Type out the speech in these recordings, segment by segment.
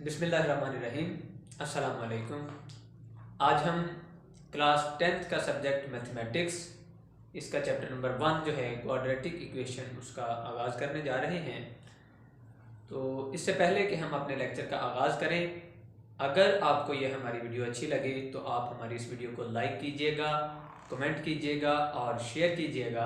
बिस्मिल्लाहिर्रहमानिर्रहीम। अस्सलाम वालेकुम। आज हम क्लास 10th का सब्जेक्ट मैथमेटिक्स, इसका चैप्टर नंबर 1 जो है क्वाड्रेटिक इक्वेशन, उसका आगाज़ करने जा रहे हैं। तो इससे पहले कि हम अपने लेक्चर का आगाज़ करें, अगर आपको यह हमारी वीडियो अच्छी लगे तो आप हमारी इस वीडियो को लाइक कीजिएगा, कमेंट कीजिएगा और शेयर कीजिएगा,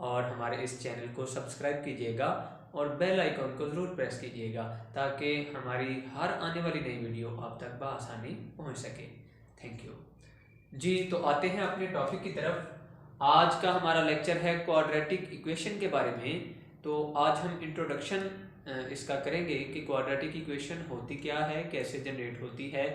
और हमारे इस चैनल को सब्सक्राइब कीजिएगा और बेल आइकॉन को ज़रूर प्रेस कीजिएगा ताकि हमारी हर आने वाली नई वीडियो आप तक बआसानी पहुंच सके। थैंक यू जी। तो आते हैं अपने टॉपिक की तरफ। आज का हमारा लेक्चर है क्वाड्रेटिक इक्वेशन के बारे में। तो आज हम इंट्रोडक्शन इसका करेंगे कि क्वाड्रेटिक इक्वेशन होती क्या है, कैसे जनरेट होती है।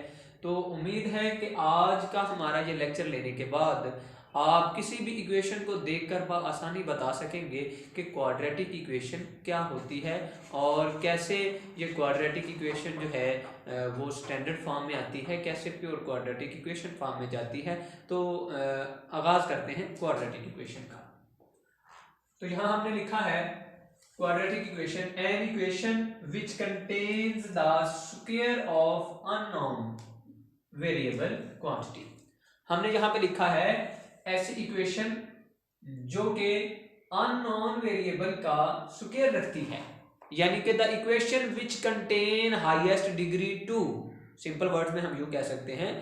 तो उम्मीद है कि आज का हमारा ये लेक्चर लेने के बाद आप किसी भी इक्वेशन को देखकर बआसानी बता सकेंगे कि क्वाड्रेटिक इक्वेशन क्या होती है और कैसे ये क्वाड्रेटिक इक्वेशन जो है वो स्टैंडर्ड फॉर्म में आती है, कैसे प्योर क्वाड्रेटिक इक्वेशन फॉर्म में जाती है। तो आगाज़ करते हैं क्वाड्रेटिक इक्वेशन का। तो यहाँ हमने लिखा है quadratic equation, an equation which contains the square of unknown variable quantity। हमने यहाँ पे लिखा है ऐसी इक्वेशन जो कि अननोन वेरिएबल का स्क्वायर रखती है, यानी कि the equation which contain highest degree 2। Simple words में हम यूं कह सकते हैं,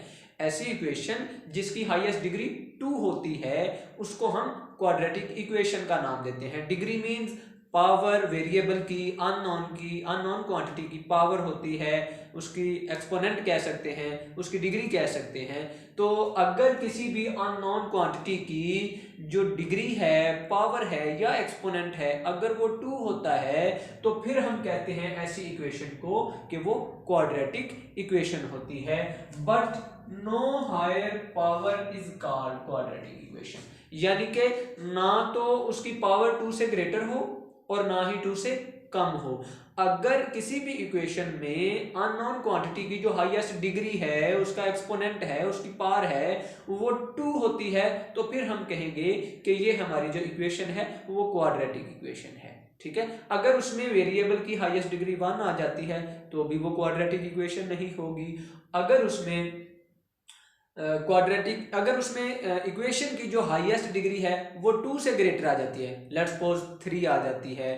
ऐसी इक्वेशन जिसकी हाईएस्ट डिग्री 2 होती है उसको हम क्वाड्रेटिक इक्वेशन का नाम देते हैं। डिग्री मींस पावर, वेरिएबल की, अननोन क्वांटिटी की पावर होती है, उसकी एक्सपोनेंट कह सकते हैं, उसकी डिग्री कह सकते हैं। तो अगर किसी भी अननोन क्वांटिटी की जो डिग्री है, पावर है या एक्सपोनेंट है, अगर वो 2 होता है तो फिर हम कहते हैं ऐसी इक्वेशन को कि वो क्वाड्रेटिक इक्वेशन होती है। But no higher power is called quadratic equation, यानी कि ना तो उसकी पावर 2 से ग्रेटर हो और ना ही 2 से कम हो। अगर किसी भी इक्वेशन में अननोन क्वांटिटी की जो हाईएस्ट डिग्री है, उसका एक्सपोनेंट है, उसकी पावर है, वो 2 होती है, तो फिर हम कहेंगे कि ये हमारी जो इक्वेशन है वो क्वाड्रेटिक इक्वेशन है। ठीक है। अगर उसमें वेरिएबल की हाईएस्ट डिग्री 1 आ जाती है तो भी वो क्वाड्रेटिक इक्वेशन नहीं होगी। अगर उसमें अगर उसमें इक्वेशन की जो हाईएस्ट डिग्री है वो 2 से ग्रेटर आ जाती है, लेट्स सपोज 3 आ जाती है,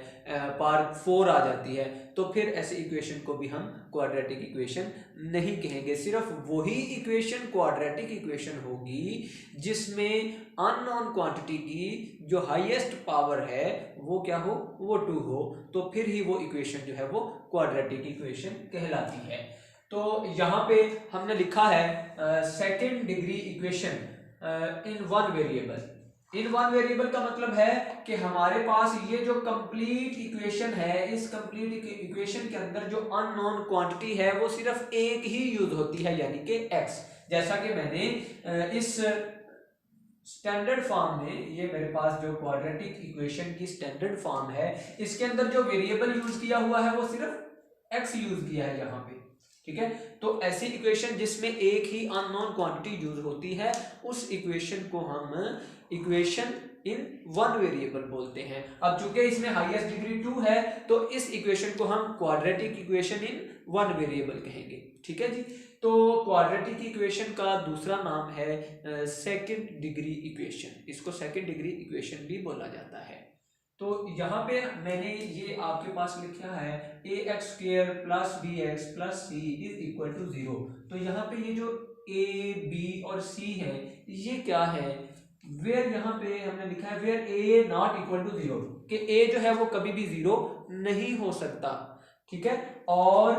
पावर 4 आ जाती है, तो फिर ऐसे इक्वेशन को भी हम क्वाड्रेटिक इक्वेशन नहीं कहेंगे। सिर्फ वही इक्वेशन क्वाड्रेटिक इक्वेशन होगी जिसमें अननोन क्वांटिटी की जो हाईएस्ट पावर है वो क्या हो, वो 2 हो, तो फिर ही वो इक्वेशन जो है वो क्वाड्रेटिक इक्वेशन कहलाती है। तो यहाँ पे हमने लिखा है second degree equation in one variable. In one variable का मतलब है कि हमारे पास ये जो कंप्लीट इक्वेशन है, इस कंप्लीट इक्वेशन के अंदर जो अननोन क्वांटिटी है वो सिर्फ एक ही यूज होती है, यानी कि x। जैसा कि मैंने इस स्टैंडर्ड फॉर्म में, ये मेरे पास जो क्वाड्रेटिक इक्वेशन की स्टैंडर्ड फॉर्म है, इसके अंदर जो वेरिएबल यूज किया हुआ है वो सिर्फ x यूज किया है यहाँ पे। ठीक है। तो ऐसी इक्वेशन जिसमें एक ही अननोन क्वांटिटी यूज होती है उस इक्वेशन को हम इक्वेशन इन वन वेरिएबल बोलते हैं। अब चूंकि इसमें हाईएस्ट डिग्री 2 है तो इस इक्वेशन को हम quadratic equation in one variable कहेंगे। ठीक है जी। तो क्वाड्रेटिक इक्वेशन का दूसरा नाम है सेकंड डिग्री इक्वेशन। इसको सेकंड डिग्री इक्वेशन भी बोला जाता है। तो यहाँ पे मैंने ये आपके पास लिखा है ax square plus bx plus c is equal to 0। तो यहाँ पे ये जो a b और c है ये क्या है, वेयर यहाँ पे हमने लिखा है where a not equal to 0, कि a जो है वो कभी भी 0 नहीं हो सकता। ठीक है। और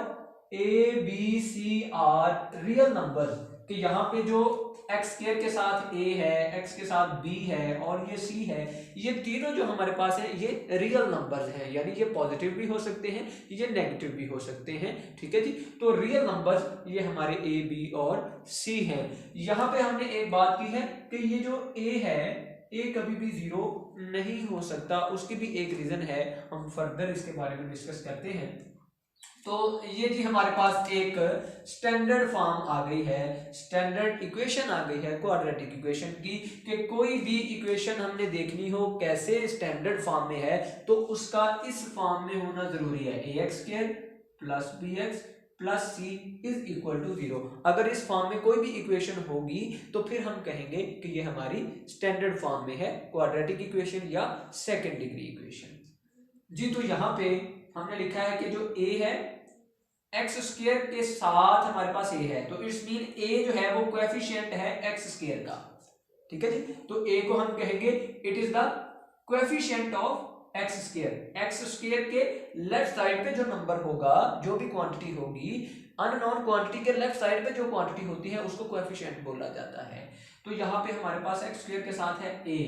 a b c are real number, कि यहाँ पे जो x स्क्वायर के साथ a है, x के साथ b है और ये c है, ये तीनों जो हमारे पास है ये रियल नंबर्स हैं, यानी ये पॉजिटिव भी हो सकते हैं, ये नेगेटिव भी हो सकते हैं। ठीक है जी। तो रियल नंबर्स ये हमारे a b और c हैं। यहाँ पे हमने एक बात की है कि ये जो a है, a कभी भी 0 नहीं हो सकता। उसकी भी एक रीजन है, हम फर्दर इसके बारे में डिस्कस करते हैं। तो ये जी हमारे पास एक स्टैंडर्ड फॉर्म आ गई है, स्टैंडर्ड इक्वेशन आ गई है क्वाड्रेटिक इक्वेशन की, कि कोई भी इक्वेशन हमने देखनी हो कैसे स्टैंडर्ड फॉर्म में है तो उसका इस फॉर्म में होना जरूरी है, ax square plus bx plus C is equal to 0। अगर इस फॉर्म में कोई भी इक्वेशन होगी तो फिर हम कहेंगे कि ये हमारी स्टैंडर्ड फॉर्म में है, क्वाड्रेटिक इक्वेशन या सेकंड डिग्री इक्वेशन। जी तो यहाँ पे हमने लिखा है कि जो ए है एक्स स्क्वायर के साथ हमारे पास ए है, तो इट्स मीन ए जो है वो कोएफिशिएंट है एक्स स्क्वायर का। ठीक है जी, तो ए को हम कहेंगे it is the coefficient of x square. X square के लेफ्ट साइड पे जो नंबर होगा, जो भी क्वांटिटी होगी, अननोन क्वांटिटी के लेफ्ट साइड पे जो क्वांटिटी होती है उसको कोएफिशिएंट बोला जाता है। तो यहाँ पे हमारे पास एक्स स्क्वायर के साथ है ए,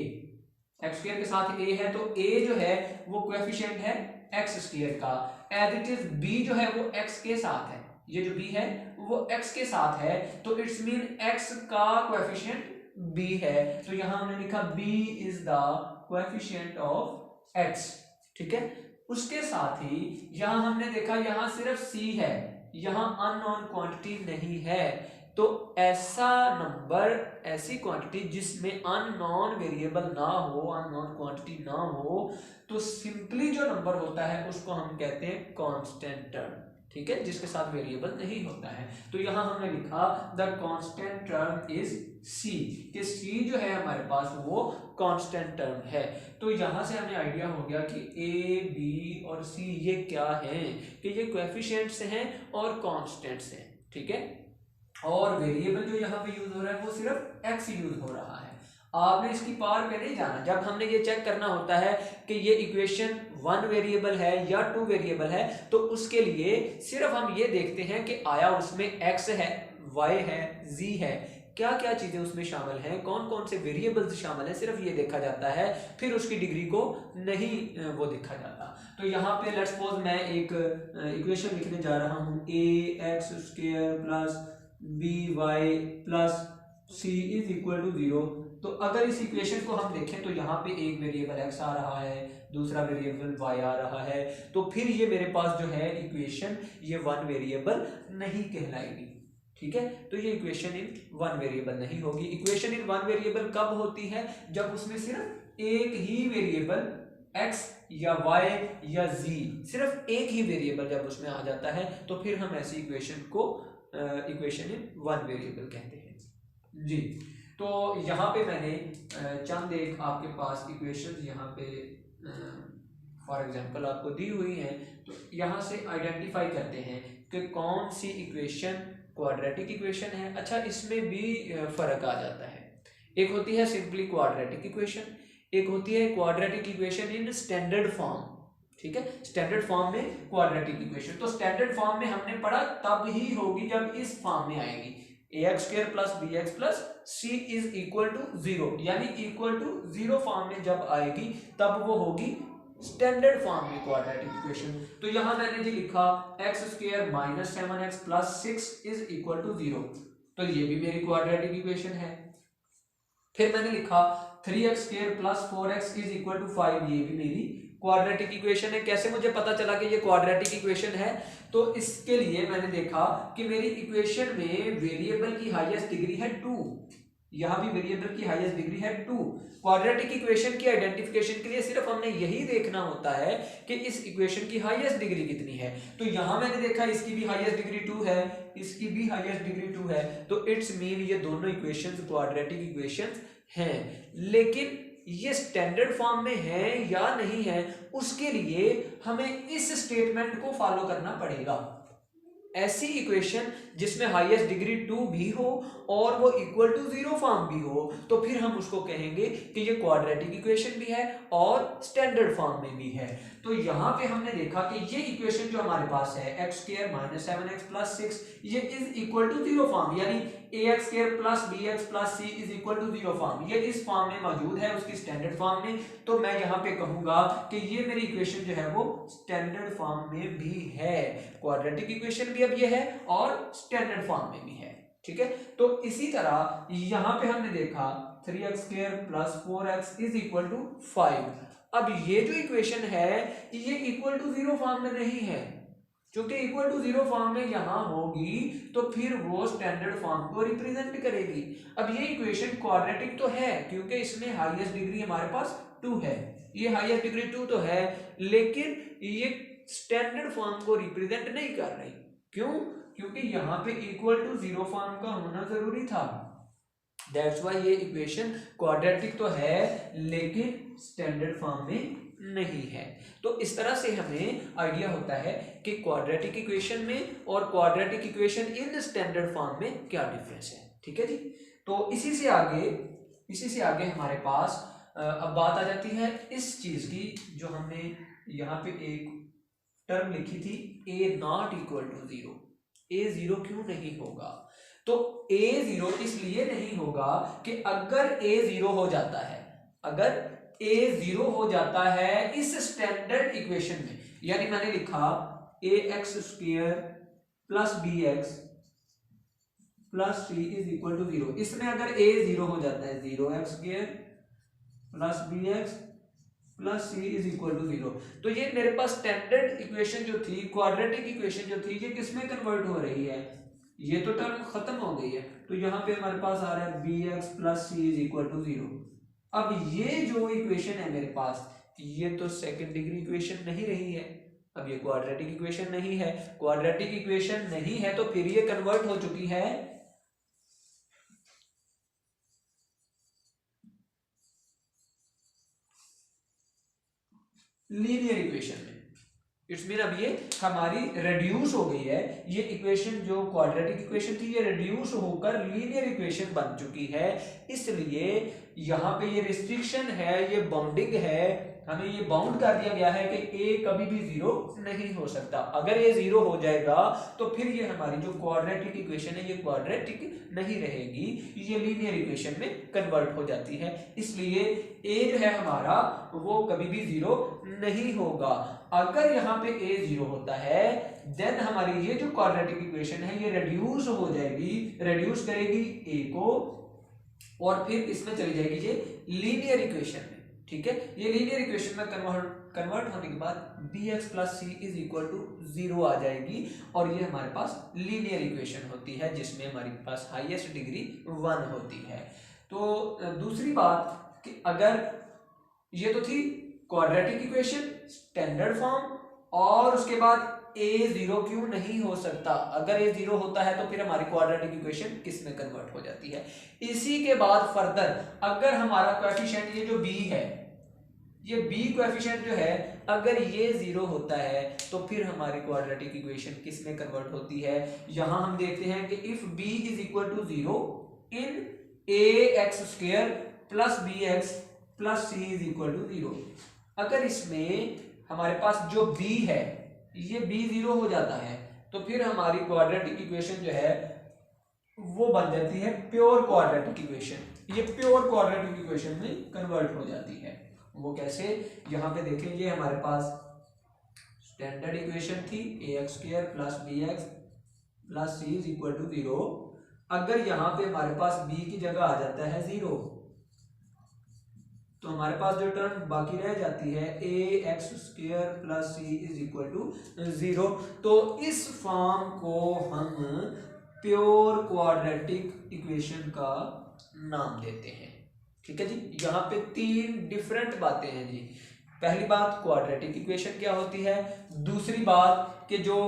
एक्स स्क्वायर के साथ ए है, तो ए जो है वो कोएफिशिएंट है एक्स स्क्वायर का। एज इट इज बी जो है वो एक्स के साथ है, ये जो बी है वो एक्स के साथ है, तो इट्स मीन एक्स का कोएफिशिएंट बी है। तो यहां हमने लिखा b is the coefficient of x. ठीक है, उसके साथ ही यहां हमने देखा यहां सिर्फ सी है, यहां अननोन क्वांटिटी नहीं है, तो ऐसा नंबर, ऐसी क्वांटिटी जिसमें अननोन वेरिएबल ना हो, अननोन क्वांटिटी ना हो, तो सिंपली जो नंबर होता है उसको हम कहते हैं कांस्टेंट टर्म। ठीक है, जिसके साथ वेरिएबल नहीं होता है। तो यहां हमने लिखा the constant term is C, कि सी जो है हमारे पास वो कांस्टेंट टर्म है। तो यहां से हमें आइडिया हो गया कि ए, बी और सी ये क्या हैं, कि ये कोएफिशिएंट्स हैं और कांस्टेंट्स हैं। ठीक है, और वेरिएबल जो यहाँ पे यूज हो रहा है वो सिर्फ एक्स यूज हो रहा है। आपने इसकी पावर पे नहीं जाना। जब हमने ये चेक करना होता है कि ये इक्वेशन 1 वेरिएबल है या 2 वेरिएबल है, तो उसके लिए सिर्फ हम ये देखते हैं कि आया उसमें x है, y है, z है, क्या क्या चीजें उसमें शामिल हैं, कौन कौन से वेरिएबल्स शामिल हैं, सिर्फ ये देखा जाता है, फिर उसकी डिग्री को नहीं वो देखा जाता। तो यहाँ पे लेट्स सपोज मैं एक इक्वेशन लिखने जा रहा हूँ, ax² plus by plus c is equal to 0। तो अगर इस इक्वेशन को हम देखें तो यहाँ पे एक वेरिएबल x आ रहा है, दूसरा वेरिएबल y आ रहा है, तो फिर ये मेरे पास जो है इक्वेशन ये 1 वेरिएबल नहीं कहलाएगी। ठीक है, तो ये इक्वेशन इन 1 वेरिएबल नहीं होगी। इक्वेशन इन 1 वेरिएबल कब होती है? जब उसमें सिर्फ एक ही वेरिएबल x या y या z, सिर्फ एक ही वेरिएबल जब उसमें आ जाता है, तो फिर हम ऐसी इक्वेशन को इक्वेशन इन 1 वेरिएबल कहते हैं। जी, तो यहाँ पे मैंने चंद एक आपके पास इक्वेशंस यहाँ पे फॉर एग्जांपल आपको दी हुई हैं, तो यहाँ से आइडेंटिफाई करते हैं कि कौन सी इक्वेशन क्वाड्रेटिक इक्वेशन है। अच्छा, इसमें भी फर्क आ जाता है। एक होती है सिंपली क्वाड्रेटिक इक्वेशन, एक होती है quadratic equation in standard form. ठीक है, स्टैंडर्ड फॉर्म में क्वाड्रेटिक इक्वेशन, तो स्टैंडर्ड फॉर्म में हमने पढ़ा तब ही होगी जब इस फॉर्म में आएगी, ax² plus bx plus c is equal to 0, यानी इक्वल टू 0 फॉर्म में जब आएगी तब वो होगी स्टैंडर्ड फॉर्म में क्वाड्रेटिक इक्वेशन। तो यहां मैंने जी लिखा x² minus 7x plus 6 is equal to 0, तो ये भी मेरी क्वाड्रेटिक इक्वेशन है। फिर मैंने लिखा 3x² plus 4x is equal to 5, ये भी मेरी क्वाड्रेटिक इक्वेशन है। कैसे मुझे पता चला कि ये क्वाड्रेटिक इक्वेशन है? तो इसके लिए मैंने देखा कि मेरी इक्वेशन में वेरिएबल की हाईएस्ट डिग्री है 2, यहां भी वेरिएबल की हाईएस्ट डिग्री है 2। क्वाड्रेटिक इक्वेशन की आइडेंटिफिकेशन के लिए सिर्फ हमने यही देखना होता है कि इस इक्वेशन की हाईएस्ट डिग्री कितनी है। तो यहां मैंने देखा इसकी भी हाईएस्ट डिग्री 2 है, इसकी भी हाईएस्ट डिग्री 2 है, तो इट्स मीन ये दोनों इक्वेशंस क्वाड्रेटिक इक्वेशंस हैं। लेकिन ये स्टैंडर्ड फॉर्म में है या नहीं है, उसके लिए हमें इस स्टेटमेंट को फॉलो करना पड़ेगा। ऐसी इक्वेशन जिसमें हाईएस्ट डिग्री 2 भी हो और वो इक्वल टू 0 फॉर्म भी हो, तो फिर हम उसको कहेंगे कि ये क्वाड्रेटिक इक्वेशन भी है और स्टैंडर्ड फॉर्म में भी है। तो यहाँ पे हमने देखा कि ये इक्वेशन जो हमारे पास है x² माइनस 7x प्लस 6, ये इज इक्वल टू 0 फॉर्म, यानी ax² plus bx plus c is equal to 0 form, ये इस फॉर्म में मौजूद है उसकी स्टैंडर्ड फॉर्म में। तो मैं यहाँ पे कहूंगा कि ये मेरी इक्वेशन जो है वो स्टैंडर्ड फॉर्म में भी है, क्वाड्रेटिक इक्वेशन भी अब ये है और स्टैंडर्ड फॉर्म में भी है। ठीक है, तो इसी तरह यहाँ पे हमने देखा 3x² plus 4x is equal to 5। अब ये जो इक्वेशन है ये इक्वल टू 0 फॉर्म में नहीं है, क्योंकि इक्वल टू 0 फॉर्म में यहां होगी तो फिर वो स्टैंडर्ड फॉर्म को रिप्रेजेंट करेगी। अब ये इक्वेशन क्वाड्रेटिक तो है क्योंकि इसमें हाईएस्ट डिग्री हमारे पास 2 है, ये हाईएस्ट डिग्री 2 तो है, लेकिन ये स्टैंडर्ड फॉर्म को रिप्रेजेंट नहीं कर रही। क्यों? क्योंकि यहाँ पे इक्वल टू जीरो फॉर्म का होना जरूरी था। दैट्स वाई ये इक्वेशन क्वाड्रेटिक तो है लेकिन स्टैंडर्ड फॉर्म में नहीं है। तो इस तरह से हमें आइडिया होता है कि क्वाड्रेटिक इक्वेशन में और quadratic equation in standard form में क्या डिफरेंस है। ठीक है जी। तो इसी से आगे हमारे पास अब बात आ जाती है इस चीज की, जो हमने यहाँ पे एक टर्म लिखी थी A not equal to zero. A zero क्यों नहीं होगा? तो ए जीरो इसलिए नहीं होगा कि अगर ए जीरो हो जाता है, अगर ए जीरो हो जाता है इस स्टैंडर्ड इक्वेशन में, यानी मैंने लिखा A x square plus B x plus C is equal to zero, इसमें अगर ए जीरो हो जाता है, zero x square plus B x plus C is equal to zero, तो ये मेरे पास स्टैंडर्ड इक्वेशन जो थी, क्वाड्रेटिक इक्वेशन जो थी, ये किसमें कन्वर्ट हो रही है? ये तो टर्म खत्म हो गई है, तो यहाँ पे हमारे पास आ रहा है b x plus C is equal to zero. अब ये जो इक्वेशन है मेरे पास, ये तो सेकंड डिग्री इक्वेशन नहीं रही है, अब ये क्वाड्रेटिक इक्वेशन नहीं है। क्वाड्रेटिक इक्वेशन नहीं है तो फिर ये कन्वर्ट हो चुकी है लीनियर इक्वेशन में। इट्स मीन अब ये हमारी रिड्यूस हो गई है, ये इक्वेशन जो क्वाड्रेटिक इक्वेशन थी ये रिड्यूस होकर लीनियर इक्वेशन बन चुकी है। इसलिए यहाँ पे ये रिस्ट्रिक्शन है, ये बाउंडिंग है, हमें ये बाउंड कर दिया गया है कि ए कभी भी जीरो नहीं हो सकता। अगर ये जीरो हो जाएगा तो फिर ये हमारी जो क्वाड्रेटिक इक्वेशन है ये क्वाड्रेटिक नहीं रहेगी, ये लीनियर इक्वेशन में कन्वर्ट हो जाती है। इसलिए ए जो है हमारा वो कभी भी जीरो नहीं होगा। अगर यहाँ पे ए जीरो होता है देन हमारी ये जो क्वाड्रेटिक इक्वेशन है ये रिड्यूस हो जाएगी, रिड्यूस करेगी ए को, और फिर इसमें चली जाएगी ये लीनियर इक्वेशन में। ठीक है, ये लीनियर इक्वेशन में कन्वर्ट होने के बाद B x plus C is equal to zero आ जाएगी, और ये हमारे पास लीनियर इक्वेशन होती है जिसमें हमारे पास हाईएस्ट डिग्री 1 होती है। तो दूसरी बात कि अगर ये तो थी क्वाड्रेटिक इक्वेशन स्टैंडर्ड फॉर्म, और उसके बाद ए जीरो क्यों नहीं हो सकता? अगर ए जीरो होता है तो फिर हमारी क्वाड्रेटिक इक्वेशन किस में कन्वर्ट हो जाती है? इसी के बाद फर्दर अगर हमारा कोएफिशिएंट ये जो बी है, ये बी कोएफिशिएंट जो है अगर ये जीरो होता है तो फिर हमारी क्वाड्रेटिक इक्वेशन किस में कन्वर्ट होती है? यहां हम देखते हैं कि if b is equal to zero in a x square plus B x plus C is equal to zero, अगर इसमें हमारे पास जो b है ये b जीरो हो जाता है तो फिर हमारी क्वाड्रेटिक इक्वेशन जो है वो बन जाती है प्योर क्वाड्रेटिक इक्वेशन। ये प्योर क्वाड्रेटिक इक्वेशन में कन्वर्ट हो जाती है। वो कैसे? यहाँ पे देखें, ये हमारे पास स्टैंडर्ड इक्वेशन थी A x square plus B x plus C is equal to zero. अगर यहाँ पे हमारे पास b की जगह आ जाता है जीरो तो हमारे पास जो टर्म बाकी रह जाती है A x square plus C is equal to zero. तो इस फॉर्म को हम प्योर क्वाड्रेटिक इक्वेशन का नाम देते हैं। ठीक है जी, यहाँ पे 3 डिफरेंट बातें हैं जी। पहली बात क्वाड्रेटिक इक्वेशन क्या होती है, दूसरी बात कि जो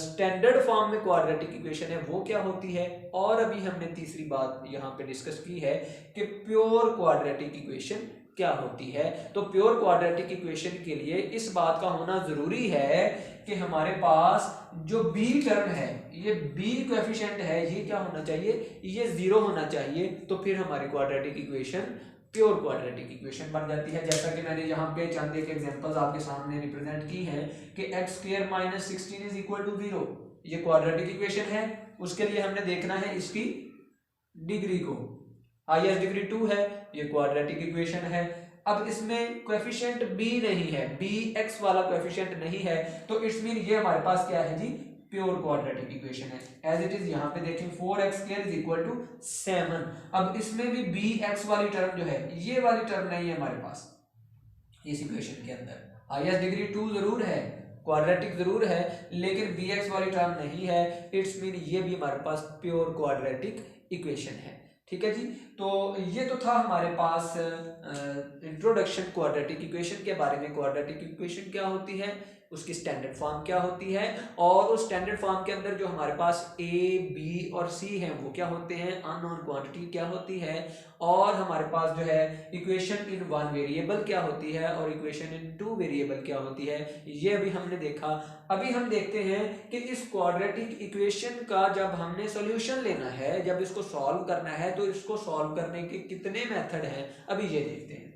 स्टैंडर्ड फॉर्म में क्वाड्रेटिक इक्वेशन है वो क्या होती है, और अभी हमने तीसरी बात यहाँ पे डिस्कस की है कि प्योर क्वाड्रेटिक इक्वेशन क्या होती है। तो प्योर क्वाड्रेटिक इक्वेशन के लिए इस बात का होना जरूरी है कि हमारे पास जो b टर्म है, ये b कोएफिशिएंट है, ये क्या होना चाहिए? ये जीरो होना चाहिए। तो फिर हमारी quadratic equation pure quadratic equation बन जाती है। जैसा कि मैंने यहाँ पे चंद एक एग्जांपल्स आपके सामने रिप्रेजेंट की हैं कि x square minus 16 is equal to zero, ये क्वाड्रेटिक इक्वेशन है। उसके लिए हमने देखना है इसकी डिग्री को, हाईएस्ट डिग्री 2 है, ये क्वाड्रेटिक इक्वेशन है। अब इसमें कोएफिशिएंट b नहीं है, bx वाला कोएफिशिएंट नहीं है, तो इट्स मीन ये हमारे पास क्या है जी? प्योर क्वाड्रेटिक इक्वेशन है। एज इट इज यहाँ पे देखें 4x square is equal to 7। अब इसमें भी bx वाली टर्म जो है, ये वाली टर्म नहीं है हमारे पास इस इक्वेशन के अंदर। हाईएस्ट डिग्री 2 जरूर है, क्वाड्रेटिक जरूर है, लेकिन bx वाली टर्म नहीं है। इट्स मीन ये भी हमारे पास प्योर क्वाड्रेटिक इक्वेशन है। ठीक है जी, तो ये तो था हमारे पास इंट्रोडक्शन क्वाड्रेटिक इक्वेशन के बारे में। क्वाड्रेटिक इक्वेशन क्या होती है, उसकी स्टैंडर्ड फॉर्म क्या होती है, और उस स्टैंडर्ड फॉर्म के अंदर जो हमारे पास ए, बी और सी हैं वो क्या होते हैं, अननोन क्वांटिटी क्या होती है, और हमारे पास जो है इक्वेशन इन वन वेरिएबल क्या होती है और इक्वेशन इन टू वेरिएबल क्या होती है, ये अभी हमने देखा। अभी हम देखते हैं कि इस क्वाड्रेटिक इक्वेशन का जब हमने सॉल्यूशन लेना है, जब इसको सॉल्व करना है, तो इसको सॉल्व करने के कितने मेथड हैं, अभी ये देखते हैं।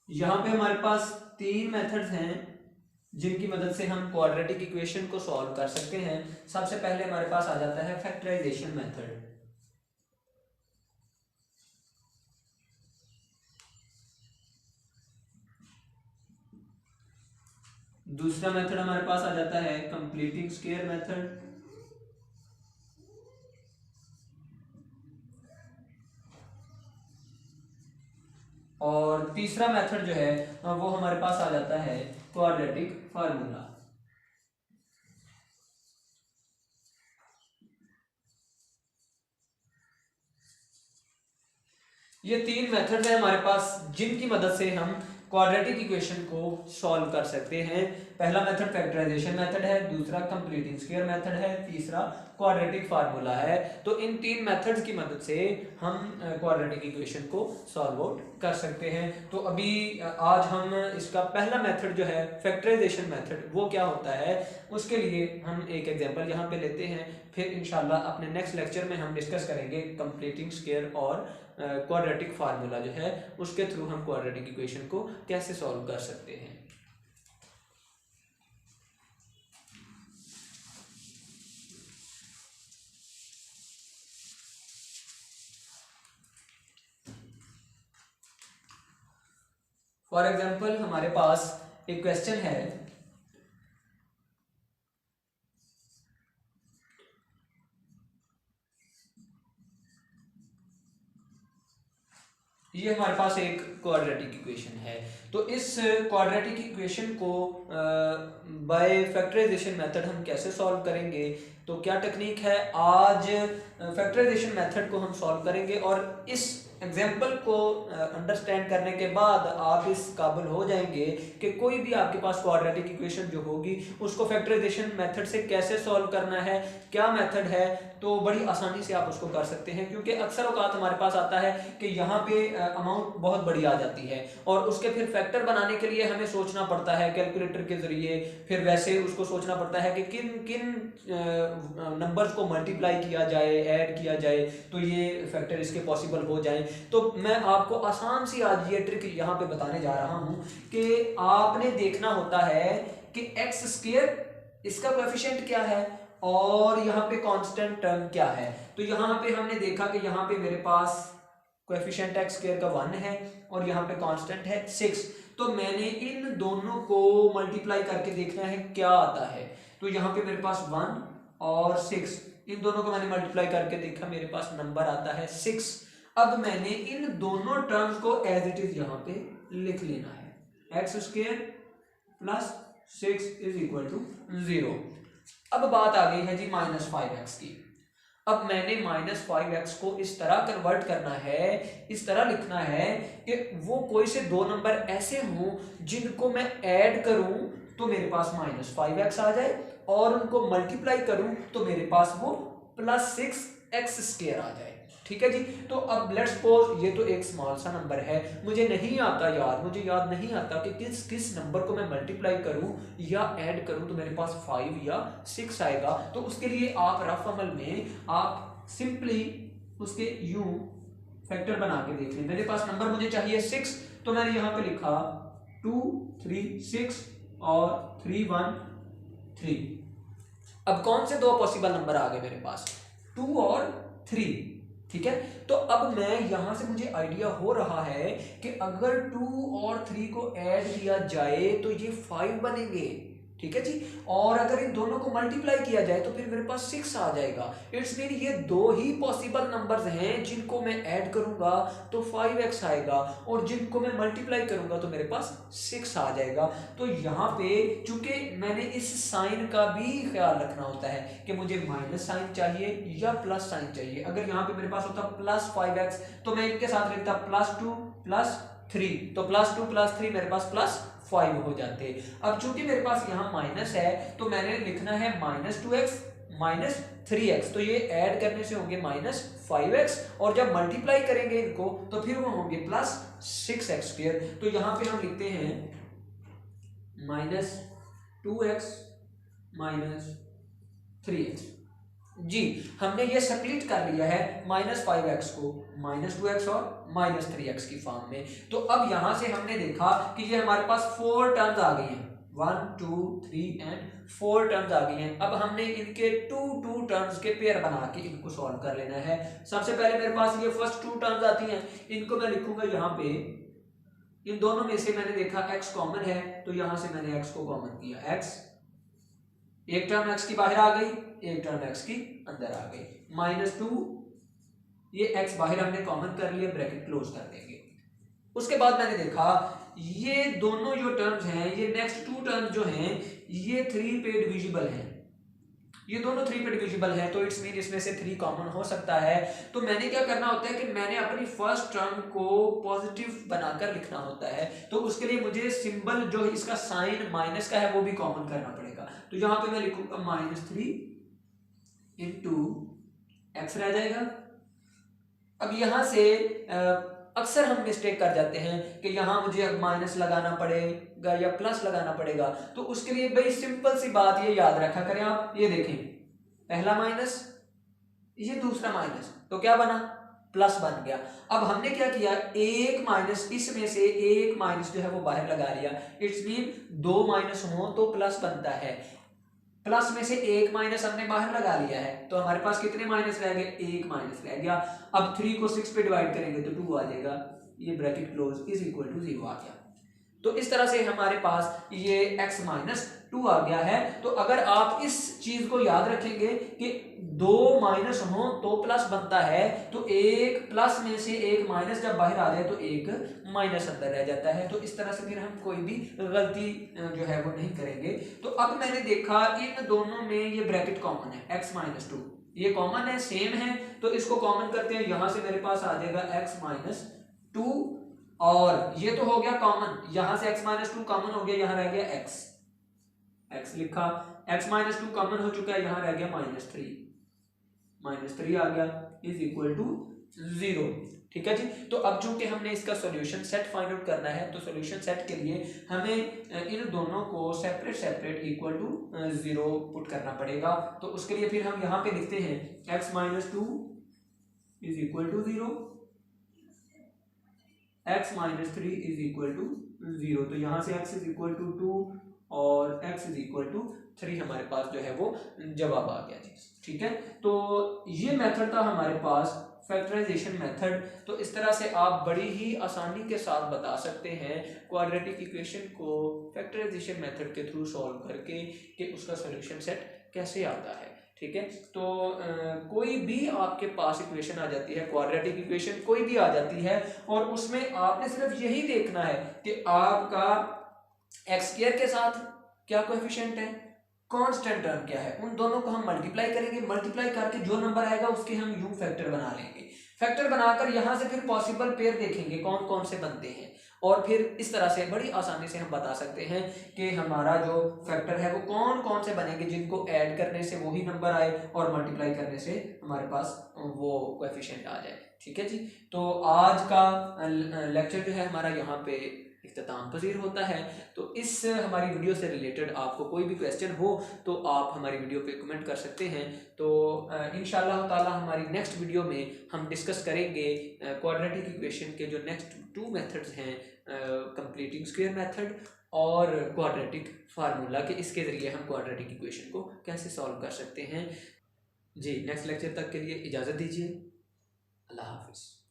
यहाँ पे हमारे पास तीन मेथड्स हैं जिनकी मदद से हम क्वाड्रेटिक इक्वेशन को सॉल्व कर सकते हैं। सबसे पहले हमारे पास आ जाता है फैक्टराइजेशन मेथड। दूसरा मेथड हमारे पास आ जाता है कंप्लीटिंग स्क्वायर मेथड। और तीसरा मेथड जो है वो हमारे पास आ जाता है क्वाड्रेटिक फार्मूला। ये तीन मेथड है हमारे पास जिनकी मदद से हम क्वाड्रेटिक इक्वेशन को सॉल्व कर सकते हैं। पहला मेथड फैक्टराइजेशन मेथड है, दूसरा कंप्लीटिंग स्क्वायर मेथड है, तीसरा क्वाड्रेटिक फार्मूला है। तो इन तीन मेथड्स की मदद से हम क्वाड्रेटिक इक्वेशन को सॉल्व आउट कर सकते हैं। तो अभी आज हम इसका पहला मेथड जो है फैक्टराइजेशन मेथड वो क्या होता है उसके लिए हम एक एग्जांपल यहाँ पे लेते हैं, फिर इंशाल्लाह अपने नेक्स्ट लेक्चर में हम डिस्कस करेंगे कंप्लीटिंग स्क्वायर और क्वाड्रेटिक फार्मूला जो है उसके थ्रू हम क्वाड्रेटिक इक्वेशन को कैसे सॉल्व कर सकते हैं। फॉर एग्जाम्पल हमारे पास एक क्वेश्चन है, ये हमारे पास एक क्वाड्रेटिक इक्वेशन है। तो इस क्वाड्रेटिक इक्वेशन को बाय फैक्टराइजेशन मेथड हम कैसे सॉल्व करेंगे, तो क्या टेक्निक है, आज फैक्टराइजेशन मेथड को हम सॉल्व करेंगे और इस एग्जाम्पल को अंडरस्टैंड करने के बाद आप इस काबिल हो जाएंगे कि कोई भी आपके पास क्वाड्रेटिक इक्वेशन जो होगी उसको फैक्टराइजेशन मेथड से कैसे सॉल्व करना है, क्या मेथड है, तो बड़ी आसानी से आप उसको कर सकते हैं। क्योंकि अक्सर औकात हमारे पास आता है कि यहाँ पे अमाउंट बहुत बड़ी आ जाती है और उसके फिर फैक्टर बनाने के लिए हमें सोचना पड़ता है कैलकुलेटर के जरिए, फिर वैसे उसको सोचना पड़ता है कि किन किन नंबर्स को मल्टीप्लाई किया जाए, ऐड किया जाए तो ये फैक्टर इसके पॉसिबल हो जाए। तो मैं आपको आसान सी आज ये ट्रिक यहाँ पे बताने जा रहा हूँ कि आपने देखना होता है कि एक्स स्क्वायर इसका कोएफिशिएंट क्या है और यहाँ पे कांस्टेंट टर्म क्या है। तो यहाँ पे हमने देखा कि यहाँ पे मेरे पास कोएफिशिएंट एक्स स्क्वायर का 1 है और यहाँ पे कांस्टेंट है 6। तो मैंने इन दोनों को मल्टीप्लाई करके देखना है क्या आता है। तो यहाँ पे मेरे पास 1 और 6, इन दोनों को मैंने मल्टीप्लाई करके देखा, मेरे पास नंबर आता है 6। अब मैंने इन दोनों टर्म्स को एज इट इज यहाँ पे लिख लेना है, x square plus 6 is equal to 0। अब बात आ गई है जी -5x की। अब मैंने -5x को इस तरह कन्वर्ट करना है, इस तरह लिखना है कि वो कोई से दो नंबर ऐसे हों जिनको मैं ऐड करूं तो मेरे पास -5x आ जाए और उनको मल्टीप्लाई करूं तो मेरे पास वो +6x² आ जाए। ठीक है जी। तो अब लेट्स सपोज ये तो एक स्मॉल सा नंबर है, मुझे नहीं आता याद, मुझे याद नहीं आता कि किस किस नंबर को मैं मल्टीप्लाई करूं या ऐड करूं तो मेरे पास 5 या 6 आएगा। तो उसके लिए आप रफ अमल में आप सिंपली उसके यूं फैक्टर बना के देख लें। मेरे पास नंबर मुझे चाहिए 6, तो मैंने यहाँ पे लिखा 2 3 6 और 3 1 3। अब कौन से दो पॉसिबल नंबर आ गए मेरे पास, 2 और 3, ठीक है। तो अब मैं यहां से मुझे आइडिया हो रहा है कि अगर 2 और 3 को ऐड किया जाए तो ये 5 बनेंगे, ठीक है जी। और अगर इन दोनों को मल्टीप्लाई किया जाए तो फिर मेरे पास 6 आ जाएगा। इट्स मीन ये दो ही पॉसिबल नंबर्स हैं, जिनको मैं ऐड करूंगा तो 5x आएगा और जिनको मैं मल्टीप्लाई करूंगा तो मेरे पास 6 आ जाएगा। तो यहाँ पे चूंकि मैंने इस साइन का भी ख्याल रखना होता है कि मुझे माइनस साइन चाहिए या प्लस साइन चाहिए। अगर यहाँ पे मेरे पास होता प्लस 5x तो मैं इनके साथ लिखता +2 +3, तो +2 +3 मेरे पास +5 हो जाते। अब चूंकि मेरे पास यहाँ माइनस है तो मैंने लिखना है -2x -3x, तो ये ऐड करने से होंगे -5x और जब मल्टीप्लाई करेंगे इनको तो फिर वो होंगे +6x²। तो यहाँ पे हम लिखते हैं -2x -3x। जी, हमने ये स्प्लिट कर लिया है -5x को -2x और -3x की फॉर्म में। तो अब यहां से हमने देखा कि ये हमारे पास 4 टर्म्स आ गई हैं, 1 2 3 एंड 4 टर्म्स आ गई हैं। अब हमने इनके 2 टर्म्स के पेयर बना के इनको सॉल्व कर लेना है। सबसे पहले मेरे पास ये फर्स्ट 2 टर्म्स आती हैं, इनको मैं लिखूंगा यहाँ पे। इन दोनों में से मैंने देखा x कॉमन है तो यहां से मैंने x को कॉमन किया, x, एक टर्म x की बाहर आ गई, एक टर्म x की अंदर आ गई, -2, ये x बाहर हमने कॉमन कर लिया, ब्रैकेट क्लोज कर देंगे। उसके बाद मैंने देखा ये दोनों जो टर्म्स हैं, ये नेक्स्ट 2 टर्म्स जो हैं ये 3 पे डिविजिबल हैं, ये दोनों 3 पे डिविजिबल है, तो इट्स मीन इसमें से 3 कॉमन हो सकता है। तो मैंने क्या करना होता है कि मैंने अपनी फर्स्ट टर्म को पॉजिटिव बनाकर लिखना होता है। तो उसके लिए मुझे सिंबल जो इसका साइन माइनस का है वो भी कॉमन करना पड़ेगा। तो यहाँ पे मैं लिखूंगा -3 × x रह जाएगा। अब यहां से अक्सर हम मिस्टेक कर जाते हैं कि यहाँ मुझे अब माइनस लगाना पड़ेगा या प्लस लगाना पड़ेगा। तो उसके लिए भाई सिंपल सी बात ये याद रखा करें आप, ये देखें, पहला माइनस, ये दूसरा माइनस, तो क्या बना, प्लस बन गया। अब हमने क्या किया, एक माइनस, इसमें से एक माइनस जो है वो बाहर लगा लिया। इट्स मीन 2 माइनस हो तो प्लस बनता है, प्लस में से एक माइनस हमने बाहर लगा लिया है, तो हमारे पास कितने माइनस रह गए, एक माइनस रह गया। अब 3 को 6 पे डिवाइड करेंगे तो 2 आ जाएगा, ये bracket close is equal to 0 आ गया। तो इस तरह से हमारे पास ये x -2 आ गया है। तो अगर आप इस चीज को याद रखेंगे कि 2 माइनस हो तो प्लस बनता है, तो एक प्लस में से एक माइनस जब बाहर आ जाए तो एक माइनस अंदर रह जाता है। तो इस तरह से फिर हम कोई भी गलती जो है वो नहीं करेंगे। तो अब मैंने देखा इन दोनों में ये ब्रैकेट कॉमन है, x -2 ये कॉमन है, सेम है, तो इसको कॉमन करते हैं। यहां से मेरे पास आ जाएगा x -2 और ये तो हो गया कॉमन, यहां से x -2 कॉमन हो गया, यहां रह गया x लिखा, x -2 कॉमन हो चुका है, यहां रह गया -3 आ गया इज इक्वल टू 0। ठीक है जी। तो अब चूंकि हमने इसका सॉल्यूशन सेट फाइंड आउट करना है, तो सॉल्यूशन सेट के लिए हमें इन दोनों को सेपरेट इक्वल टू 0 पुट करना पड़ेगा। तो उसके लिए फिर हम यहाँ पे लिखते हैं x -2 is equal to 0, x -3 is equal to 0। तो यहां से x इज इक्वल टू 2 और x इज इक्वल टू 3 हमारे पास जो है वो जवाब आ गया जी। ठीक है, तो ये मेथड था हमारे पास फैक्टराइजेशन मेथड। तो इस तरह से आप बड़ी ही आसानी के साथ बता सकते हैं क्वाड्रेटिक इक्वेशन को फैक्टराइजेशन मेथड के थ्रू सॉल्व करके कि उसका सॉल्यूशन सेट कैसे आता है। ठीक है, तो कोई भी आपके पास इक्वेशन आ जाती है, क्वाड्रेटिक इक्वेशन कोई भी आ जाती है, और उसमें आपने सिर्फ यही देखना है कि आपका x² के साथ क्या कोएफिशिएंट है, कांस्टेंट टर्म क्या है, उन दोनों को हम मल्टीप्लाई करेंगे, मल्टीप्लाई करके जो नंबर आएगा उसके हम यू फैक्टर बना लेंगे। फैक्टर बनाकर यहां से फिर पॉसिबल पेयर देखेंगे कौन कौन से बनते हैं, और फिर इस तरह से बड़ी आसानी से हम बता सकते हैं कि हमारा जो फैक्टर है वो कौन कौन से बनेंगे, जिनको ऐड करने से वही नंबर आए और मल्टीप्लाई करने से हमारे पास वो कोएफिशिएंट आ जाए। ठीक है जी, तो आज का लेक्चर जो है हमारा यहाँ पे इख्तिताम पजीर होता है। तो इस हमारी वीडियो से रिलेटेड आपको कोई भी क्वेश्चन हो तो आप हमारी वीडियो पे कमेंट कर सकते हैं। तो इंशाअल्लाह ताला हमारी नेक्स्ट वीडियो में हम डिस्कस करेंगे क्वाड्रेटिक इक्वेशन के जो नेक्स्ट 2 मेथड्स हैं, कंप्लीटिंग स्क्वायर मेथड और क्वाड्रेटिक फार्मूला कि इसके ज़रिए हम क्वाड्रेटिक इक्वेशन को कैसे सॉल्व कर सकते हैं। जी नेक्स्ट लेक्चर तक के लिए इजाज़त दीजिए। अल्लाह हाफिज़।